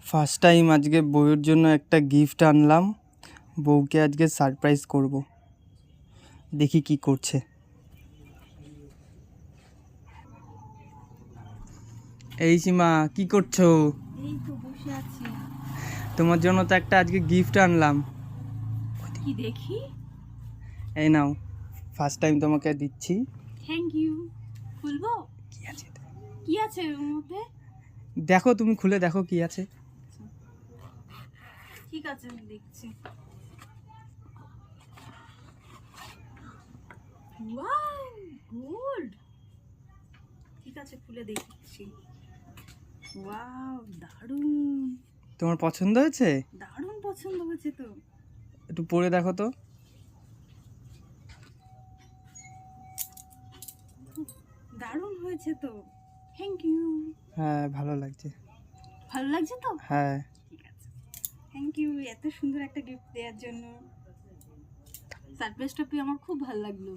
First time আজকে বউয়ের জন্য একটা গিফট আনলাম। বউকে আজকে সারপ্রাইজ করব, দেখি কি করছে। এই সীমা, কি করছো? এই তো বসে আছি। তোমার জন্য তো একটা আজকে গিফট আনলাম। কি দেখি? এই নাও, ফার্স্ট টাইম তোমাকে দিচ্ছি। Thank you. খুলবো? কি আছে এতে? কি আছে এর মধ্যে? দেখো, তুমি খুলে দেখো কি আছে। ঠিক আছে, আমি দেখছি। Wow, gold. ঠিক আছে, খুলে দেখছি। ওয়াও, দারুণ। তোমার পছন্দ হয়েছে? দারুণ পছন্দ হয়েছে তো। একটু পরে দেখো তো। দারুণ হয়েছে তো। Thank you. হ্যাঁ, ভালো লাগছে। ভালো লাগছে তো? হ্যাঁ। ঠিক আছে, থ্যাংক ইউ এত সুন্দর একটা গিফট দেওয়ার জন্য। সারপ্রাইজটা পেয়ে আমার খুব ভালো লাগলো।